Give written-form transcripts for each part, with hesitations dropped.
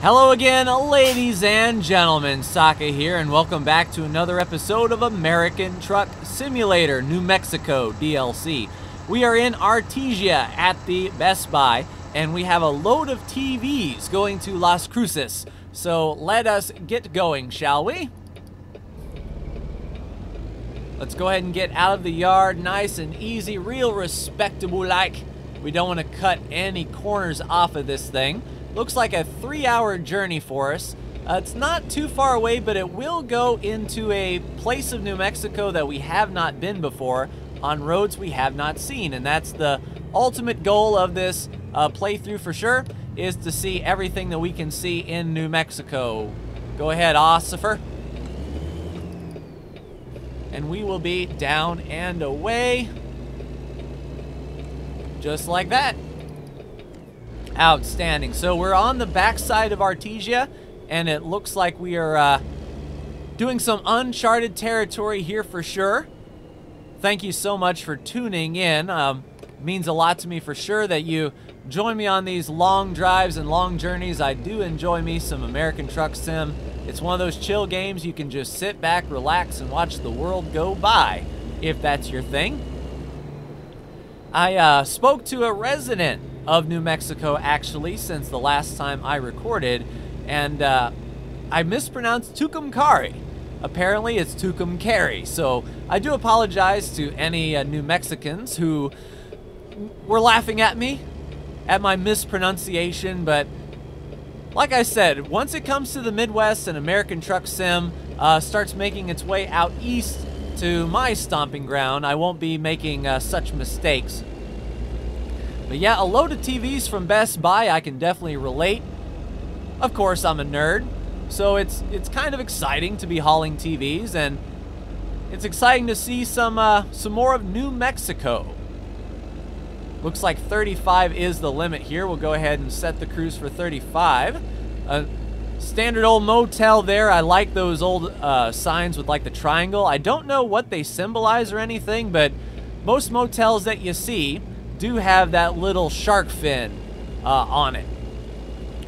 Hello again, ladies and gentlemen, Saka here, and welcome back to another episode of American Truck Simulator, New Mexico DLC. We are in Artesia at the Best Buy, and we have a load of TVs going to Las Cruces. So let us get going, shall we? Let's go ahead and get out of the yard, nice and easy, real respectable-like. We don't want to cut any corners off of this thing. Looks like a 3-hour journey for us. It's not too far away, but it will go into a place of New Mexico that we have not been before, on roads we have not seen. And that's the ultimate goal of this playthrough for sure, is to see everything that we can see in New Mexico. Go ahead, Ossifer. And we will be down and away. Just like that. Outstanding. So we're on the backside of Artesia, and it looks like we are doing some uncharted territory here for sure. Thank you so much for tuning in. Means a lot to me for sure that you join me on these long drives and long journeys. I do enjoy me some American Truck Sim. It's one of those chill games you can just sit back, relax, and watch the world go by, if that's your thing. I spoke to a resident of New Mexico, actually, since the last time I recorded, and I mispronounced Tucumcari. Apparently, it's Tucumcari, so I do apologize to any New Mexicans who were laughing at me at my mispronunciation, but like I said, once it comes to the Midwest and American Truck Sim starts making its way out east to my stomping ground, I won't be making such mistakes. But yeah, a load of TVs from Best Buy, I can definitely relate. Of course, I'm a nerd, so it's kind of exciting to be hauling TVs, and it's exciting to see some more of New Mexico. Looks like 35 is the limit here. We'll go ahead and set the cruise for 35. Standard old motel there. I like those old signs with like the triangle. I don't know what they symbolize or anything, but most motels that you see do have that little shark fin on it.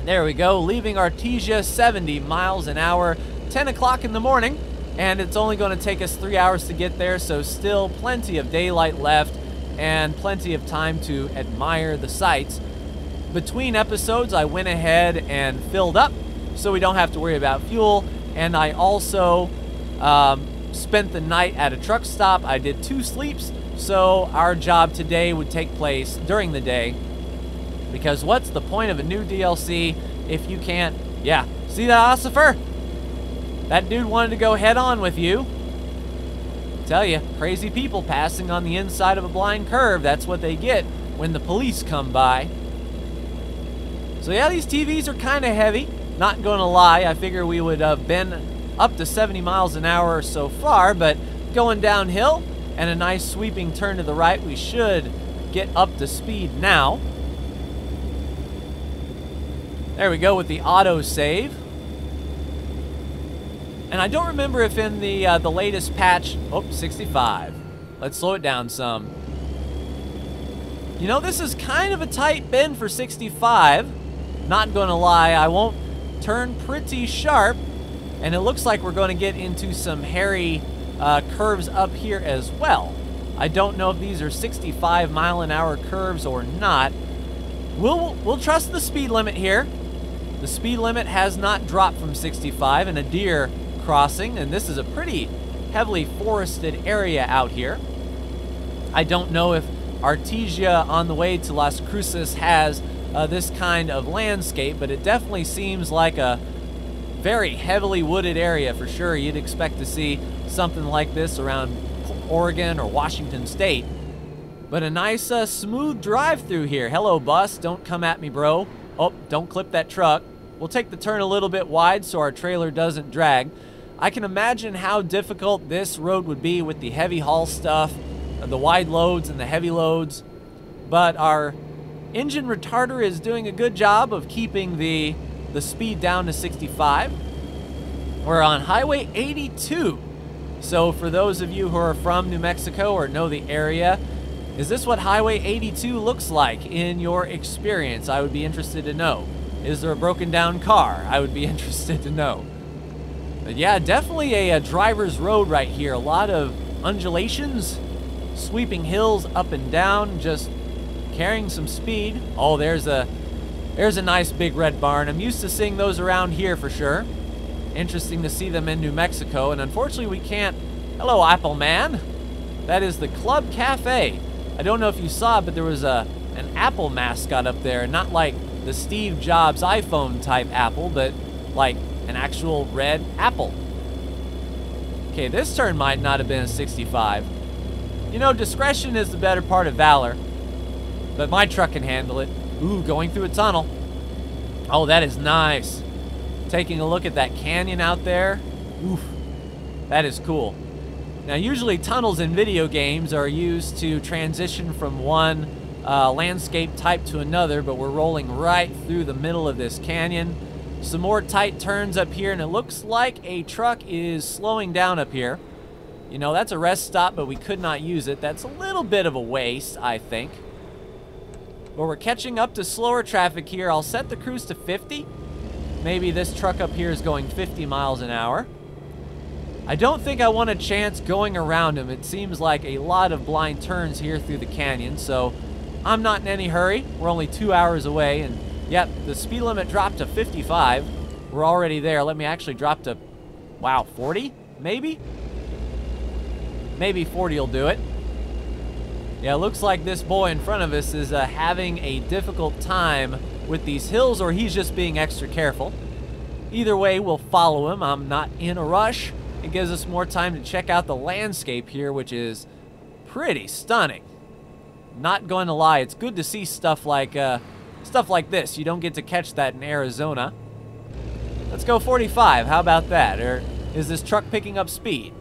There we go, leaving Artesia, 70 miles an hour, 10 o'clock in the morning, and it's only going to take us 3 hours to get there, so still plenty of daylight left and plenty of time to admire the sights. Between episodes, I went ahead and filled up so we don't have to worry about fuel, and I also spent the night at a truck stop. I did 2 sleeps, so our job today would take place during the day, because what's the point of a new DLC if you can't, yeah, see that, Ossifer? That dude wanted to go head on with you. Tell you, crazy people passing on the inside of a blind curve, that's what they get when the police come by. So yeah, these TVs are kind of heavy, not gonna lie. I figure we would have been up to 70 miles an hour so far, but going downhill and a nice sweeping turn to the right, we should get up to speed now. There we go with the auto save. And I don't remember if in the latest patch, 65. Let's slow it down some. You know, this is kind of a tight bend for 65. Not gonna lie, I won't turn pretty sharp, and it looks like we're gonna get into some hairy curves up here as well. I don't know if these are 65 mile an hour curves or not. We'll trust the speed limit here. The speed limit has not dropped from 65 in a deer crossing, and this is a pretty heavily forested area out here. I don't know if Artesia on the way to Las Cruces has this kind of landscape, but it definitely seems like a very heavily wooded area for sure. You'd expect to see something like this around Oregon or Washington State. But a nice smooth drive through here. Hello, bus. Don't come at me, bro. Oh, don't clip that truck. We'll take the turn a little bit wide so our trailer doesn't drag. I can imagine how difficult this road would be with the heavy haul stuff, the wide loads and the heavy loads. But our engine retarder is doing a good job of keeping the speed down to 65. We're on Highway 82. So for those of you who are from New Mexico or know the area, is this what Highway 82 looks like in your experience? I would be interested to know. Is there a broken down car? I would be interested to know. But yeah, definitely a driver's road right here. A lot of undulations, sweeping hills up and down, just carrying some speed. Oh, there's a nice big red barn. I'm used to seeing those around here for sure. Interesting to see them in New Mexico, and unfortunately we can't. Hello, Apple Man. That is the Club Cafe. I don't know if you saw it, but there was an Apple mascot up there, not like the Steve Jobs iPhone type Apple, but like an actual red apple. Okay, this turn might not have been a 65. You know, discretion is the better part of valor, but my truck can handle it. Ooh, going through a tunnel. Oh, that is nice. Taking a look at that canyon out there. Oof, that is cool. Now, usually tunnels in video games are used to transition from one landscape type to another, but we're rolling right through the middle of this canyon. Some more tight turns up here, and it looks like a truck is slowing down up here. You know, that's a rest stop, but we could not use it. That's a little bit of a waste, I think. But we're catching up to slower traffic here. I'll set the cruise to 50. Maybe this truck up here is going 50 miles an hour. I don't think I want a chance going around him. It seems like a lot of blind turns here through the canyon, so I'm not in any hurry. We're only 2 hours away, and yep, the speed limit dropped to 55. We're already there. Let me actually drop to, wow, 40? Maybe? Maybe 40 will do it. Yeah, it looks like this boy in front of us is having a difficult time with these hills, or he's just being extra careful. Either way, we'll follow him. I'm not in a rush. It gives us more time to check out the landscape here, which is pretty stunning. Not going to lie, it's good to see stuff like this. You don't get to catch that in Arizona. Let's go 45. How about that? Or is this truck picking up speed?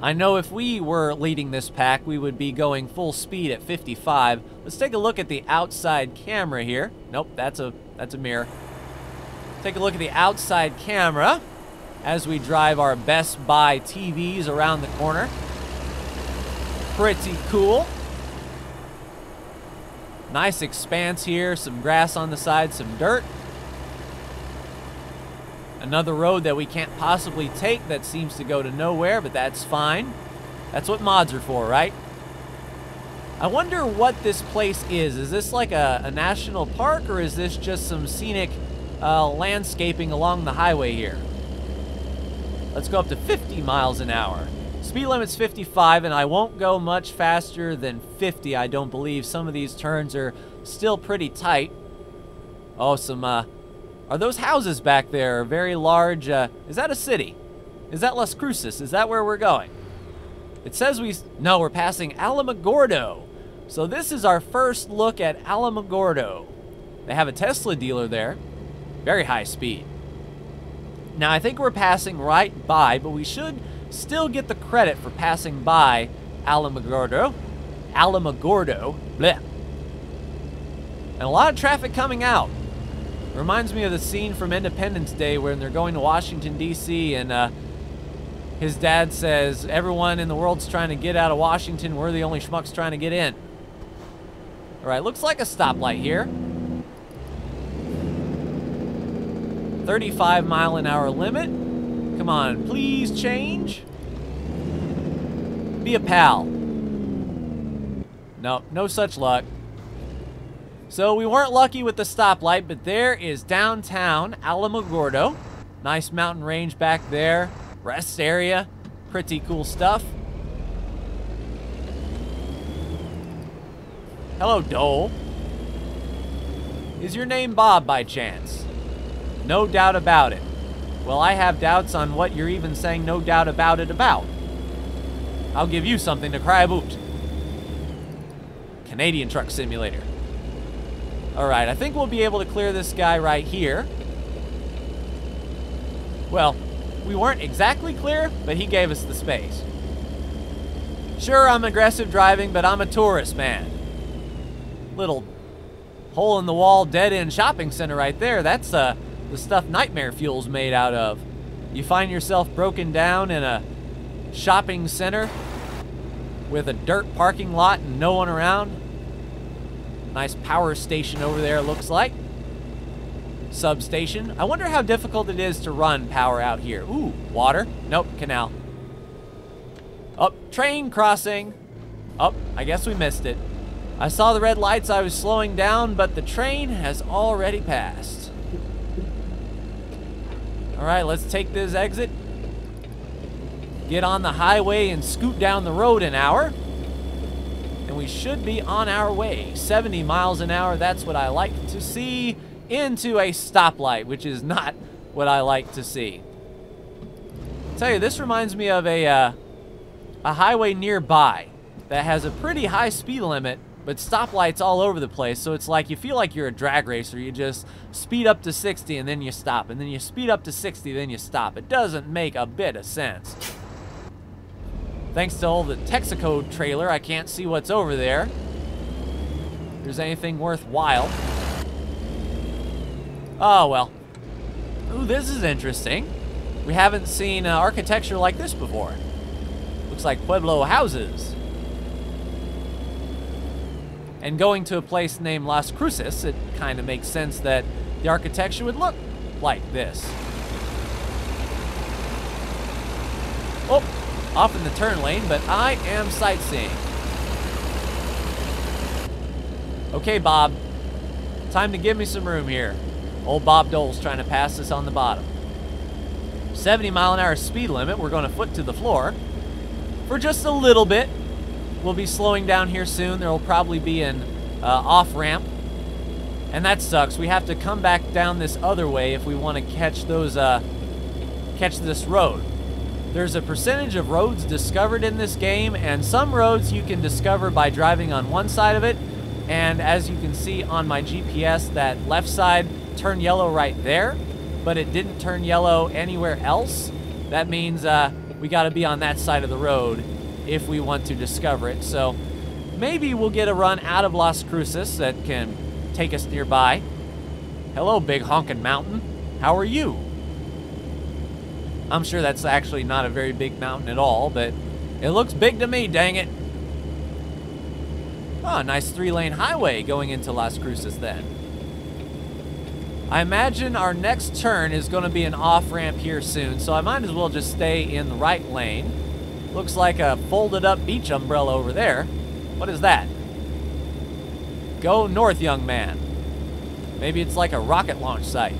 I know if we were leading this pack, we would be going full speed at 55. Let's take a look at the outside camera here. Nope, that's a mirror. Take a look at the outside camera as we drive our Best Buy TVs around the corner. Pretty cool. Nice expanse here, some grass on the side, some dirt. Another road that we can't possibly take that seems to go to nowhere, but that's fine. That's what mods are for, right? I wonder what this place is. Is this like a national park, or is this just some scenic landscaping along the highway here? Let's go up to 50 miles an hour. Speed limit's 55, and I won't go much faster than 50, I don't believe. Some of these turns are still pretty tight. Oh, some, are those houses back there very large? Is that a city? Is that Las Cruces? Is that where we're going? It says no, we're passing Alamogordo. So this is our first look at Alamogordo. They have a Tesla dealer there. Very high speed. Now, I think we're passing right by, but we should still get the credit for passing by Alamogordo. Alamogordo. Blech. And a lot of traffic coming out. Reminds me of the scene from Independence Day when they're going to Washington, D.C., and his dad says, everyone in the world's trying to get out of Washington. We're the only schmucks trying to get in. All right, looks like a stoplight here. 35 mile an hour limit. Come on, please change. Be a pal. No, no such luck. So we weren't lucky with the stoplight, but there is downtown Alamogordo. Nice mountain range back there. Rest area. Pretty cool stuff. Hello, Dole. Is your name Bob by chance? No doubt about it. Well, I have doubts on what you're even saying no doubt about it about. I'll give you something to cry about. Canadian Truck Simulator. Alright, I think we'll be able to clear this guy right here. Well, we weren't exactly clear, but he gave us the space. Sure, I'm aggressive driving, but I'm a tourist, man. Little hole-in-the-wall, dead-end shopping center right there. That's the stuff Nightmare Fuel's made out of. You find yourself broken down in a shopping center with a dirt parking lot and no one around. Nice power station over there, it looks like. substation. I wonder how difficult it is to run power out here. Ooh, water. Nope, canal. Oh, train crossing. Oh, I guess we missed it. I saw the red lights, I was slowing down, but the train has already passed. All right, let's take this exit. Get on the highway and scoot down the road an hour. And we should be on our way. 70 miles an hour, that's what I like to see, into a stoplight, which is not what I like to see. I'll tell you, this reminds me of a highway nearby that has a pretty high speed limit, but stoplights all over the place, so it's like you feel like you're a drag racer. You just speed up to 60 and then you stop, and then you speed up to 60, then you stop. It doesn't make a bit of sense. Thanks to all the Texaco trailer, I can't see what's over there. If there's anything worthwhile. Oh, well. Ooh, this is interesting. We haven't seen architecture like this before. Looks like Pueblo houses. And going to a place named Las Cruces, it kind of makes sense that the architecture would look like this. Oh, off in the turn lane, but I am sightseeing. Okay, Bob, time to give me some room here. Old Bob Dole's trying to pass us on the bottom. 70 mile an hour speed limit. We're going to foot to the floor for just a little bit. We'll be slowing down here soon. There will probably be an off-ramp. And that sucks. We have to come back down this other way if we want to catch those, catch this road. There's a percentage of roads discovered in this game, and some roads you can discover by driving on one side of it. And as you can see on my GPS, that left side turned yellow right there, but it didn't turn yellow anywhere else. That means we got to be on that side of the road if we want to discover it. So maybe we'll get a run out of Las Cruces that can take us nearby. Hello, big honkin' mountain. How are you? I'm sure that's actually not a very big mountain at all, but it looks big to me, dang it. Oh, nice 3-lane highway going into Las Cruces then. I imagine our next turn is going to be an off-ramp here soon, so I might as well just stay in the right lane. Looks like a folded up beach umbrella over there. What is that? Go north, young man. Maybe it's like a rocket launch site.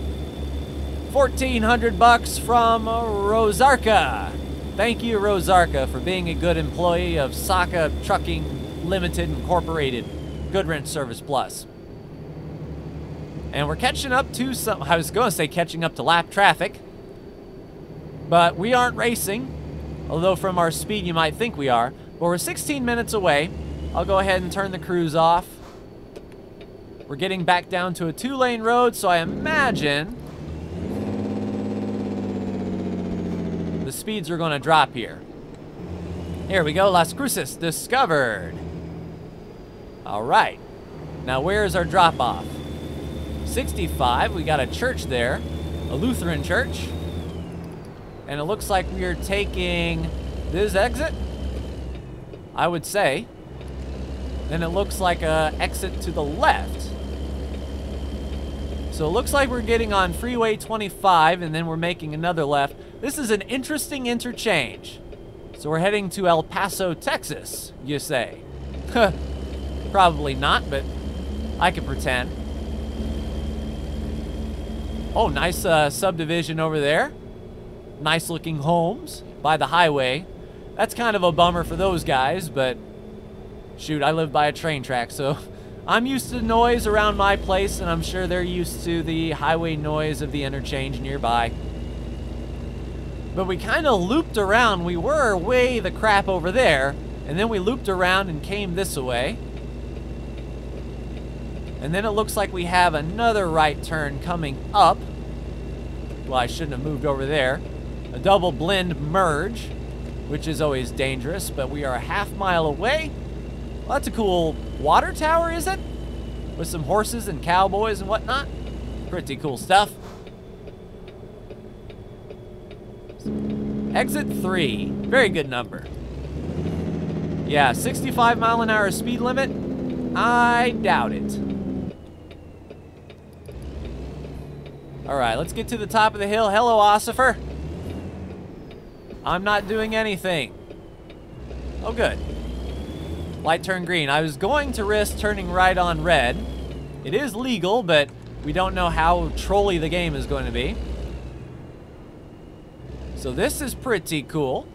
1,400 bucks from Rosarka. Thank you, Rosarka, for being a good employee of Saka Trucking Limited Incorporated. Good Rent Service Plus. And we're catching up to some, I was going to say catching up to lap traffic, but we aren't racing. Although from our speed you might think we are. But we're 16 minutes away. I'll go ahead and turn the cruise off. We're getting back down to a 2-lane road, so I imagine the speeds are going to drop here. Here we go, Las Cruces discovered. All right. Now where's our drop-off? 65, we got a church there, a Lutheran church. And it looks like we are taking this exit, I would say. Then it looks like a exit to the left. So it looks like we're getting on Freeway 25 and then we're making another left. This is an interesting interchange. So we're heading to El Paso, Texas, you say. Probably not, but I can pretend. Oh, nice subdivision over there. Nice looking homes by the highway. That's kind of a bummer for those guys, but shoot, I live by a train track, so I'm used to noise around my place, and I'm sure they're used to the highway noise of the interchange nearby. But we kind of looped around. We were way the crap over there, and then we looped around and came this way. And then it looks like we have another right turn coming up. Well, I shouldn't have moved over there. A double blend merge, which is always dangerous, but we are a half-mile away. Well, that's a cool water tower, is it? With some horses and cowboys and whatnot. Pretty cool stuff. Exit 3. Very good number. Yeah, 65 mile an hour speed limit. I doubt it. All right, let's get to the top of the hill. Hello, Ossifer. I'm not doing anything. Oh, good. Light turned green. I was going to risk turning right on red. It is legal, but we don't know how trolly the game is going to be. So this is pretty cool.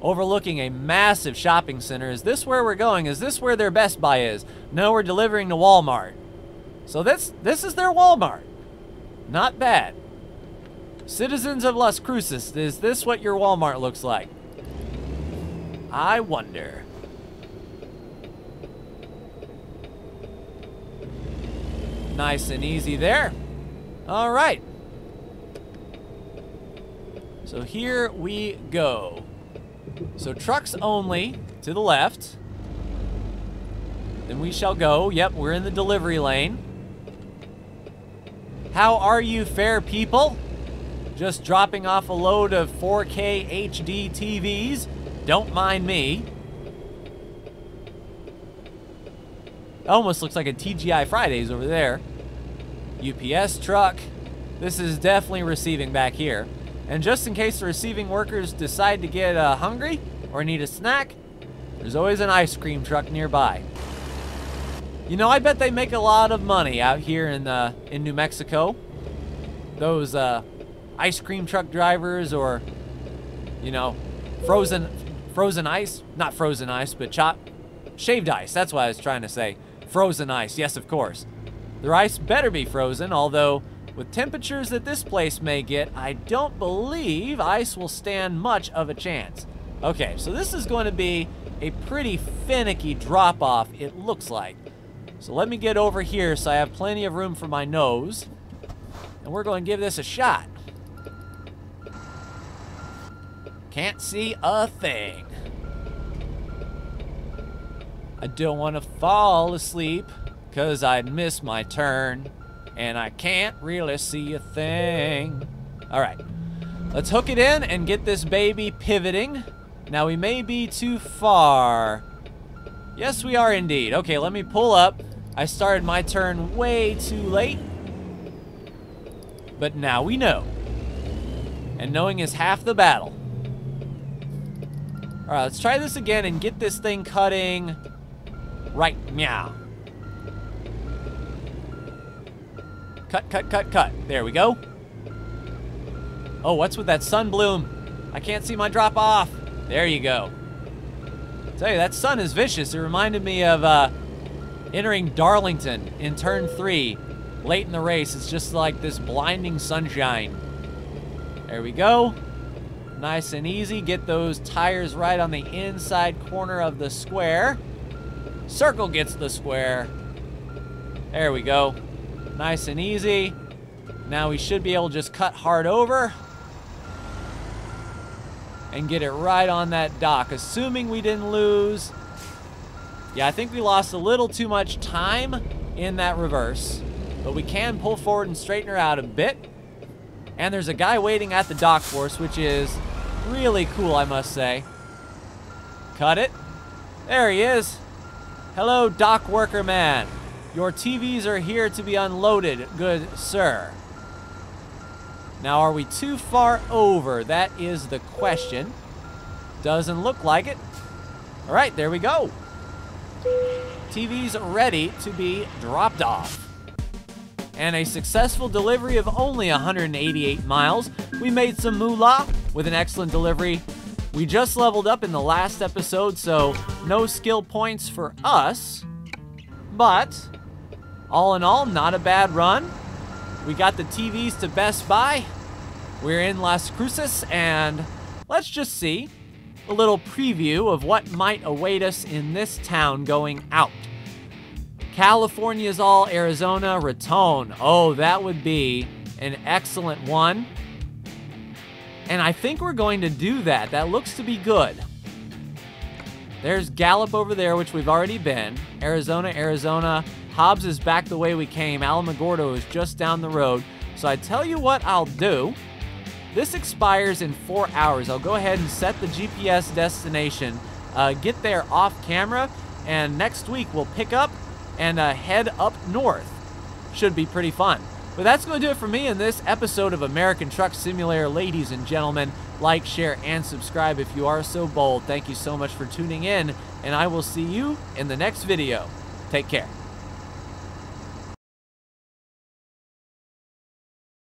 Overlooking a massive shopping center. Is this where we're going? Is this where their Best Buy is? No, we're delivering to Walmart. So this is their Walmart. Not bad. Citizens of Las Cruces, is this what your Walmart looks like? I wonder. Nice and easy there. All right. So here we go. So trucks only to the left. Then we shall go. Yep, we're in the delivery lane. How are you, fair people? Just dropping off a load of 4K HD TVs. Don't mind me. Almost looks like a TGI Fridays over there. UPS truck. This is definitely receiving back here. And just in case the receiving workers decide to get hungry or need a snack, there's always an ice cream truck nearby. You know, I bet they make a lot of money out here in New Mexico. Those ice cream truck drivers, or, you know, frozen ice. Not frozen ice, but shaved ice. That's what I was trying to say. Frozen ice, yes, of course. Their ice better be frozen, although with temperatures that this place may get, I don't believe ice will stand much of a chance. Okay, so this is going to be a pretty finicky drop-off, it looks like. So let me get over here so I have plenty of room for my nose. And we're going to give this a shot. Can't see a thing. I don't want to fall asleep because I'd miss my turn. And I can't really see a thing. All right, let's hook it in and get this baby pivoting. Now we may be too far. Yes, we are indeed. Okay, let me pull up. I started my turn way too late. But now we know. And knowing is half the battle. All right, let's try this again and get this thing cutting right meow. Cut, cut, cut, cut. There we go. Oh, what's with that sun bloom? I can't see my drop off. There you go. I tell you, that sun is vicious. It reminded me of entering Darlington in turn 3. Late in the race, it's just like this blinding sunshine. There we go. Nice and easy. Get those tires right on the inside corner of the square. Circle gets the square. There we go. Nice and easy. Now we should be able to just cut hard over and get it right on that dock, assuming we didn't lose. Yeah, I think we lost a little too much time in that reverse, but we can pull forward and straighten her out a bit. And there's a guy waiting at the dock for us, which is really cool, I must say. Cut it. There he is. Hello, dock worker man. Your TVs are here to be unloaded, good sir. Now, are we too far over? That is the question. Doesn't look like it. All right, there we go. TVs ready to be dropped off. And a successful delivery of only 188 miles. We made some moolah with an excellent delivery. We just leveled up in the last episode, so no skill points for us. But all in all, not a bad run. We got the TVs to Best Buy. We're in Las Cruces, and let's just see a little preview of what might await us in this town going out. California's all, Arizona, Raton. Oh, that would be an excellent one. And I think we're going to do that. That looks to be good. There's Gallup over there, which we've already been. Arizona, Arizona. Hobbs is back the way we came. Alamogordo is just down the road. So I tell you what I'll do. This expires in 4 hours. I'll go ahead and set the GPS destination, get there off camera, and next week we'll pick up and head up north. Should be pretty fun. But that's going to do it for me in this episode of American Truck Simulator. Ladies and gentlemen, like, share, and subscribe if you are so bold. Thank you so much for tuning in, and I will see you in the next video. Take care.